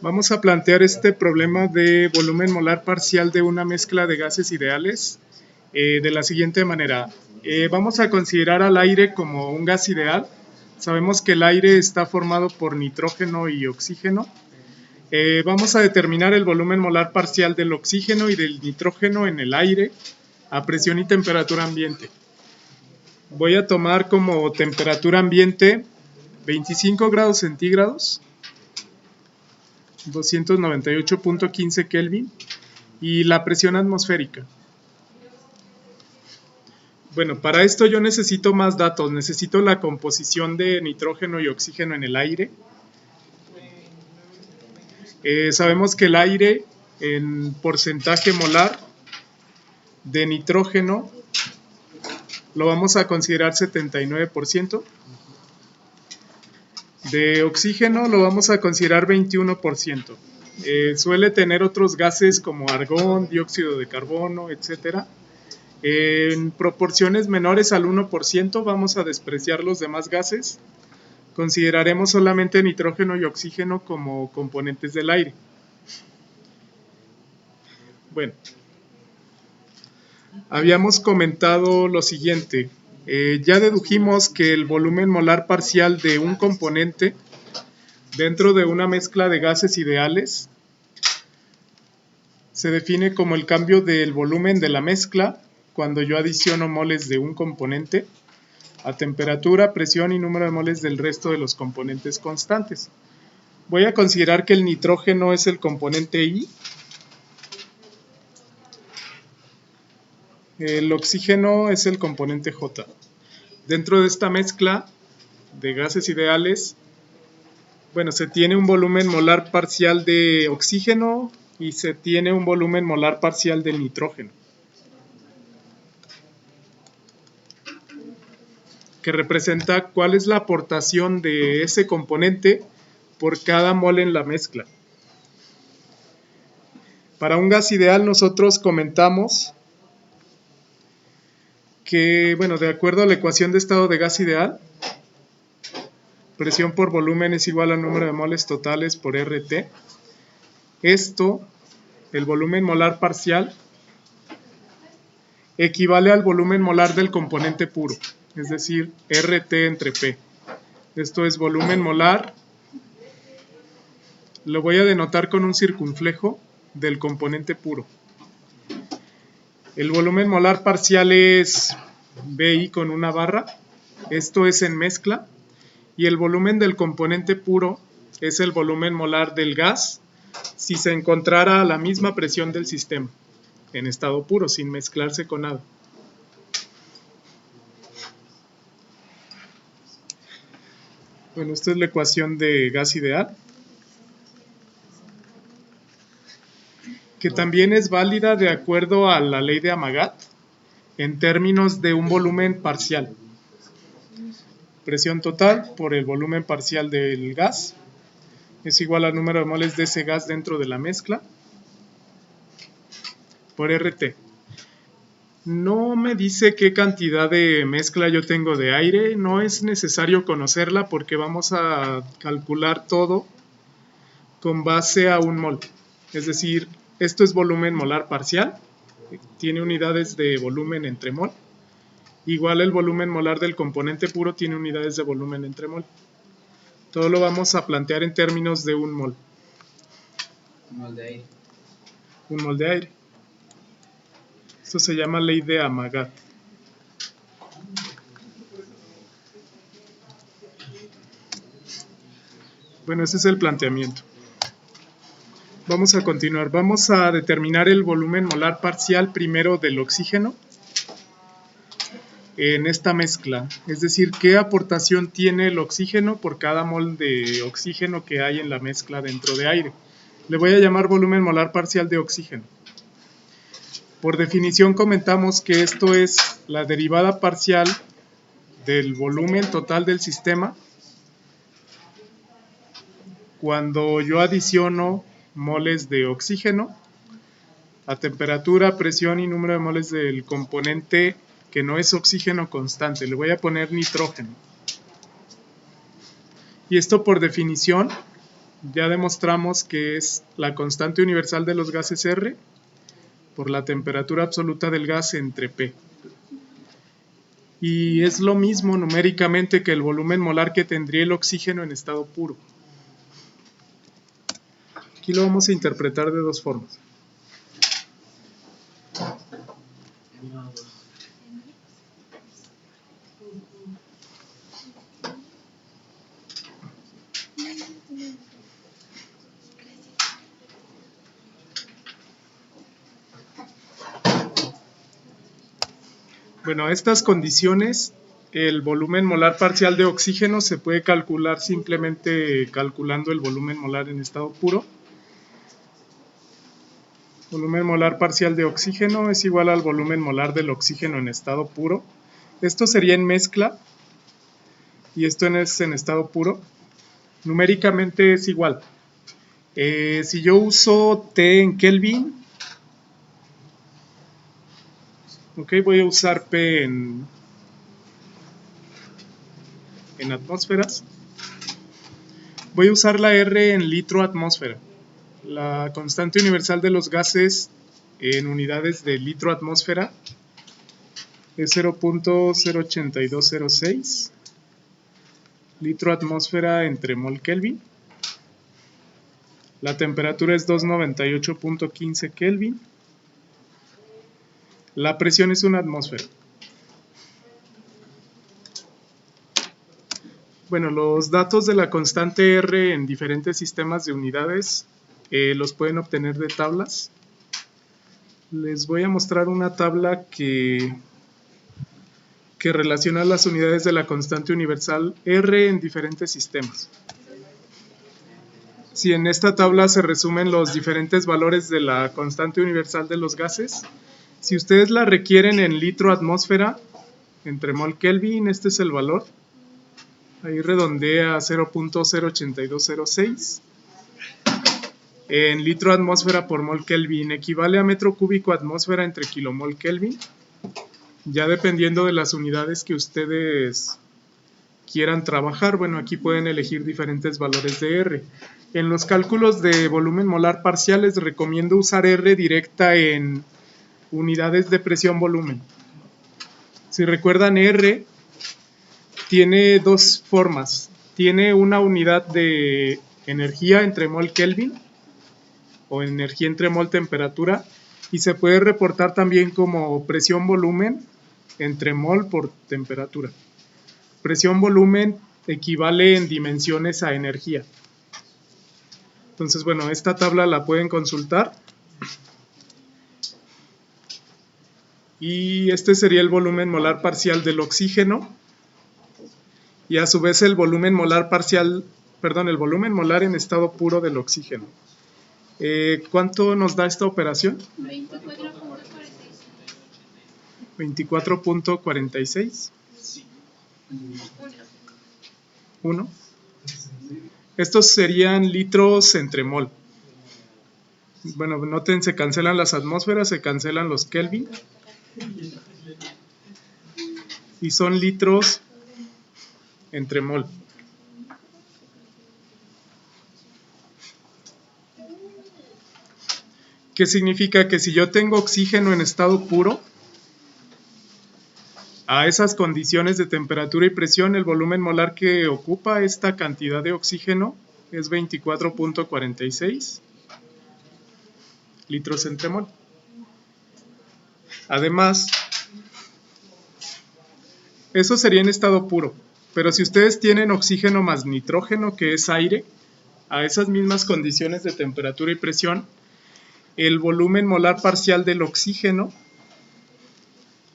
Vamos a plantear este problema de volumen molar parcial de una mezcla de gases ideales de la siguiente manera. Vamos a considerar al aire como un gas ideal. Sabemos que el aire está formado por nitrógeno y oxígeno. Vamos a determinar el volumen molar parcial del oxígeno y del nitrógeno en el aire a presión y temperatura ambiente. Voy a tomar como temperatura ambiente 25 grados centígrados, 298.15 Kelvin, y la presión atmosférica. Bueno, para esto yo necesito más datos, necesito la composición de nitrógeno y oxígeno en el aire. Sabemos que el aire en porcentaje molar de nitrógeno lo vamos a considerar 79%. De oxígeno lo vamos a considerar 21%. Suele tener otros gases como argón, dióxido de carbono, etc. En proporciones menores al 1% vamos a despreciar los demás gases. Consideraremos solamente nitrógeno y oxígeno como componentes del aire. Bueno, habíamos comentado lo siguiente. Ya dedujimos que el volumen molar parcial de un componente dentro de una mezcla de gases ideales se define como el cambio del volumen de la mezcla cuando yo adiciono moles de un componente a temperatura, presión y número de moles del resto de los componentes constantes. Voy a considerar que el nitrógeno es el componente I, el oxígeno es el componente J. Dentro de esta mezcla de gases ideales, bueno, se tiene un volumen molar parcial de oxígeno y se tiene un volumen molar parcial del nitrógeno, que representa cuál es la aportación de ese componente por cada mol en la mezcla. Para un gas ideal nosotros comentamos que, bueno, de acuerdo a la ecuación de estado de gas ideal, presión por volumen es igual al número de moles totales por RT. Esto, el volumen molar parcial, equivale al volumen molar del componente puro, es decir, RT entre P. Esto es volumen molar, lo voy a denotar con un circunflejo del componente puro. El volumen molar parcial es BI con una barra, esto es en mezcla, y el volumen del componente puro es el volumen molar del gas si se encontrara a la misma presión del sistema, en estado puro, sin mezclarse con nada. Bueno, esta es la ecuación de gas ideal, que también es válida de acuerdo a la ley de Amagat en términos de un volumen parcial. Presión total por el volumen parcial del gas es igual al número de moles de ese gas dentro de la mezcla por RT. No me dice qué cantidad de mezcla yo tengo de aire, no es necesario conocerla porque vamos a calcular todo con base a un mol. Es decir, esto es volumen molar parcial, tiene unidades de volumen entre mol. Igual el volumen molar del componente puro tiene unidades de volumen entre mol. Todo lo vamos a plantear en términos de un mol. Un mol de aire. Un mol de aire. Esto se llama ley de Amagat. Bueno, ese es el planteamiento. Vamos a continuar. Vamos a determinar el volumen molar parcial primero del oxígeno en esta mezcla. Es decir, qué aportación tiene el oxígeno por cada mol de oxígeno que hay en la mezcla dentro de aire. Le voy a llamar volumen molar parcial de oxígeno. Por definición comentamos que esto es la derivada parcial del volumen total del sistema cuando yo adiciono moles de oxígeno a temperatura, presión y número de moles del componente que no es oxígeno constante. Le voy a poner nitrógeno. Y esto por definición ya demostramos que es la constante universal de los gases R por la temperatura absoluta del gas entre P. Y es lo mismo numéricamente que el volumen molar que tendría el oxígeno en estado puro. Aquí lo vamos a interpretar de dos formas. Bueno, a estas condiciones, el volumen molar parcial de oxígeno se puede calcular simplemente calculando el volumen molar en estado puro. Volumen molar parcial de oxígeno es igual al volumen molar del oxígeno en estado puro. Esto sería en mezcla y esto es en estado puro. Numéricamente es igual. Si yo uso T en Kelvin, voy a usar P en atmósferas. Voy a usar la R en litro atmósfera. La constante universal de los gases en unidades de litro atmósfera es 0.08206 litro atmósfera entre mol Kelvin. La temperatura es 298.15 Kelvin. La presión es una atmósfera. Bueno, los datos de la constante R en diferentes sistemas de unidades los pueden obtener de tablas. Les voy a mostrar una tabla que relaciona las unidades de la constante universal R en diferentes sistemas. Si en esta tabla se resumen los diferentes valores de la constante universal de los gases, si ustedes la requieren en litro atmósfera entre mol Kelvin, este es el valor. Ahí redondea a 0.08206. En litro atmósfera por mol Kelvin equivale a metro cúbico atmósfera entre kilomol Kelvin. Ya dependiendo de las unidades que ustedes quieran trabajar, bueno, aquí pueden elegir diferentes valores de R. En los cálculos de volumen molar parcial les recomiendo usar R directa en unidades de presión-volumen. Si recuerdan, R tiene dos formas. Tiene una unidad de energía entre mol Kelvin o energía entre mol temperatura y se puede reportar también como presión-volumen entre mol por temperatura. Presión-volumen equivale en dimensiones a energía. Entonces, bueno, esta tabla la pueden consultar. Y este sería el volumen molar parcial del oxígeno. Y a su vez el volumen molar parcial, el volumen molar en estado puro del oxígeno. ¿Cuánto nos da esta operación? 24.46. 1. Estos serían litros entre mol. Bueno, noten, se cancelan las atmósferas, se cancelan los Kelvin. Y son litros entre mol. ¿Qué significa? Que si yo tengo oxígeno en estado puro, a esas condiciones de temperatura y presión, el volumen molar que ocupa esta cantidad de oxígeno es 24.46 litros entre mol. Además, eso sería en estado puro, pero si ustedes tienen oxígeno más nitrógeno, que es aire, a esas mismas condiciones de temperatura y presión, el volumen molar parcial del oxígeno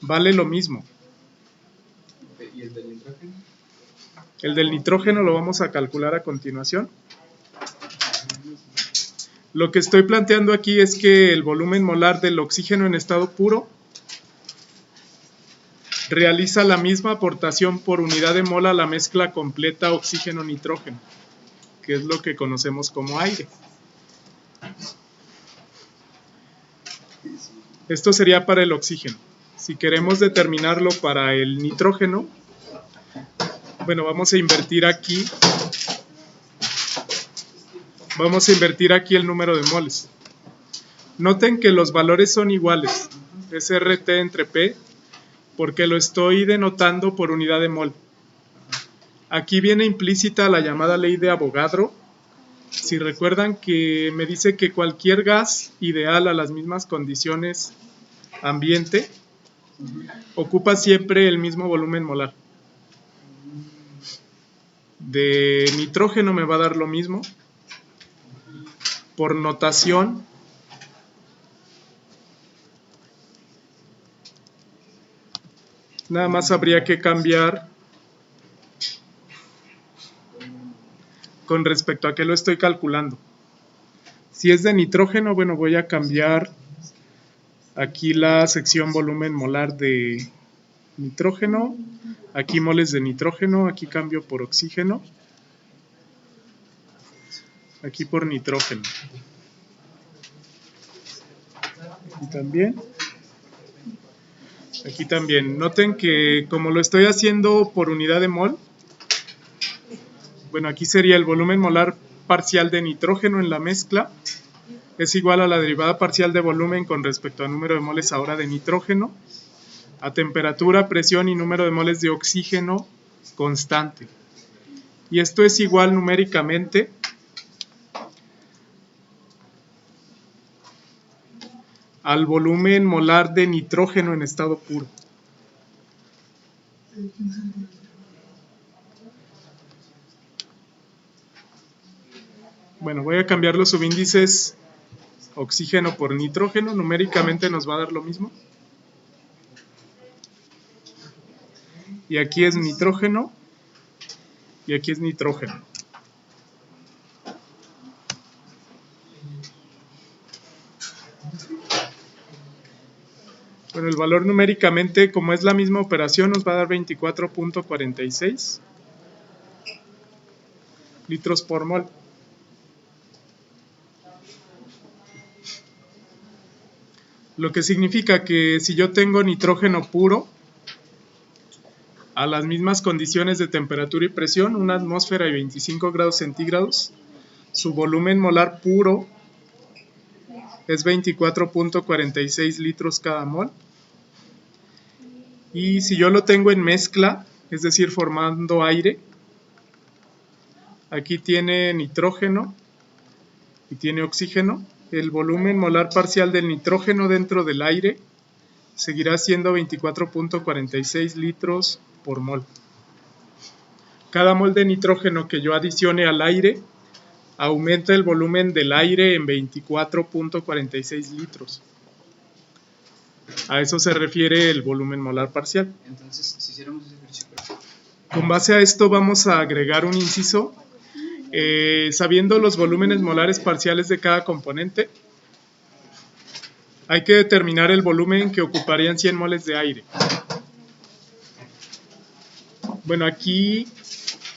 vale lo mismo. ¿Y el del nitrógeno? El del nitrógeno lo vamos a calcular a continuación. Lo que estoy planteando aquí es que el volumen molar del oxígeno en estado puro realiza la misma aportación por unidad de mol a la mezcla completa oxígeno-nitrógeno, que es lo que conocemos como aire. Esto sería para el oxígeno. Si queremos determinarlo para el nitrógeno, bueno, vamos a invertir aquí Vamos a invertir aquí el número de moles. Noten que los valores son iguales, es RT entre P, porque lo estoy denotando por unidad de mol. Aquí viene implícita la llamada ley de Avogadro. Si recuerdan que me dice que cualquier gas ideal a las mismas condiciones ambiente ocupa siempre el mismo volumen molar. De nitrógeno me va a dar lo mismo. Por notación, nada más habría que cambiar con respecto a qué lo estoy calculando. Si es de nitrógeno, bueno, voy a cambiar aquí la sección volumen molar de nitrógeno, aquí moles de nitrógeno, aquí cambio por oxígeno, aquí por nitrógeno. Aquí también. Noten que como lo estoy haciendo por unidad de mol, bueno, aquí sería el volumen molar parcial de nitrógeno en la mezcla, es igual a la derivada parcial de volumen con respecto al número de moles ahora de nitrógeno, a temperatura, presión y número de moles de oxígeno constante. Y esto es igual numéricamente al volumen molar de nitrógeno en estado puro. Bueno, voy a cambiar los subíndices oxígeno por nitrógeno, numéricamente nos va a dar lo mismo. Y aquí es nitrógeno, y aquí es nitrógeno. Bueno, el valor numéricamente, como es la misma operación, nos va a dar 24.46 litros por mol. Lo que significa que si yo tengo nitrógeno puro, a las mismas condiciones de temperatura y presión, una atmósfera y 25 grados centígrados, su volumen molar puro es 24.46 litros cada mol. Y si yo lo tengo en mezcla, es decir, formando aire, aquí tiene nitrógeno y tiene oxígeno, el volumen molar parcial del nitrógeno dentro del aire seguirá siendo 24.46 litros por mol. Cada mol de nitrógeno que yo adicione al aire aumenta el volumen del aire en 24.46 litros. A eso se refiere el volumen molar parcial. Entonces, si hiciéramos ese ejercicio, con base a esto vamos a agregar un inciso. Sabiendo los volúmenes molares parciales de cada componente, hay que determinar el volumen que ocuparían 100 moles de aire. Bueno, aquí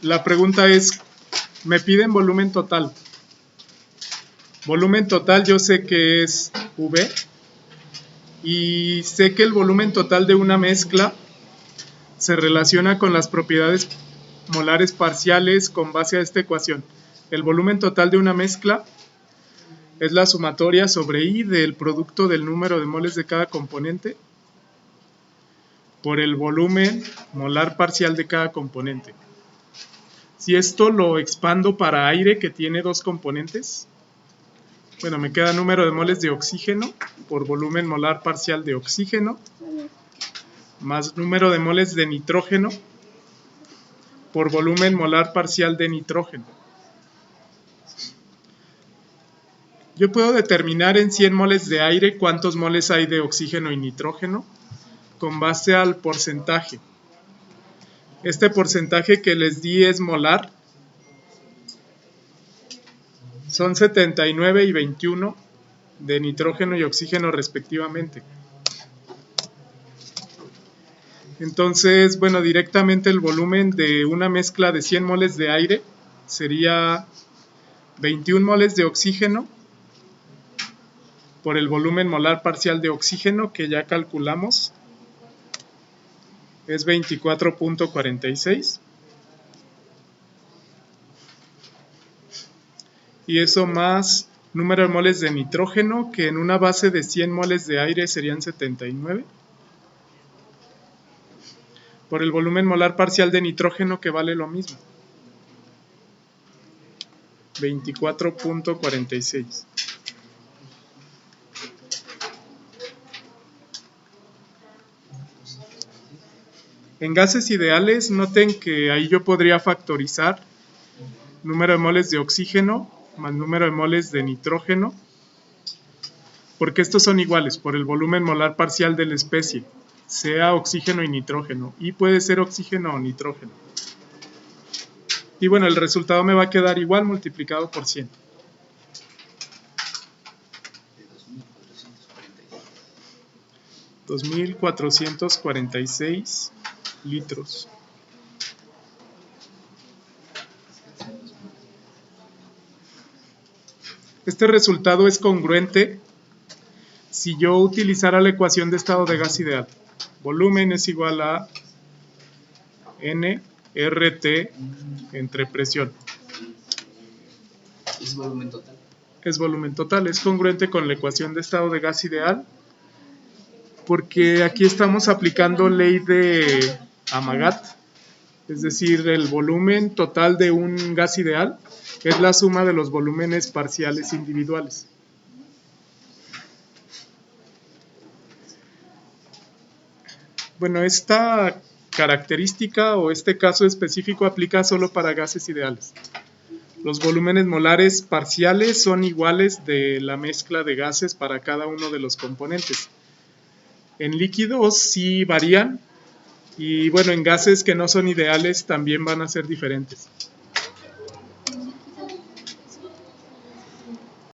la pregunta es, me piden volumen total. Volumen total yo sé que es V, y sé que el volumen total de una mezcla se relaciona con las propiedades molares parciales con base a esta ecuación. El volumen total de una mezcla es la sumatoria sobre I del producto del número de moles de cada componente por el volumen molar parcial de cada componente. Si esto lo expando para aire que tiene dos componentes, bueno, me queda número de moles de oxígeno por volumen molar parcial de oxígeno más número de moles de nitrógeno por volumen molar parcial de nitrógeno. Yo puedo determinar en 100 moles de aire cuántos moles hay de oxígeno y nitrógeno con base al porcentaje. Este porcentaje que les di es molar. Son 79 y 21 de nitrógeno y oxígeno respectivamente. Entonces, bueno, directamente el volumen de una mezcla de 100 moles de aire sería 21 moles de oxígeno por el volumen molar parcial de oxígeno que ya calculamos, es 24.46. y eso más número de moles de nitrógeno, que en una base de 100 moles de aire serían 79, por el volumen molar parcial de nitrógeno, que vale lo mismo, 24.46. En gases ideales, noten que ahí yo podría factorizar número de moles de oxígeno más número de moles de nitrógeno, porque estos son iguales por el volumen molar parcial de la especie, sea oxígeno y nitrógeno, y puede ser oxígeno o nitrógeno. Y bueno, el resultado me va a quedar igual multiplicado por 100. 2.446 litros. Este resultado es congruente si yo utilizara la ecuación de estado de gas ideal. Volumen es igual a nRT entre presión. ¿Es volumen total? Es volumen total, es congruente con la ecuación de estado de gas ideal, porque aquí estamos aplicando ley de Amagat, es decir, el volumen total de un gas ideal es la suma de los volúmenes parciales individuales. Bueno, esta característica o este caso específico aplica solo para gases ideales. Los volúmenes molares parciales son iguales de la mezcla de gases para cada uno de los componentes. En líquidos sí varían y bueno, en gases que no son ideales también van a ser diferentes.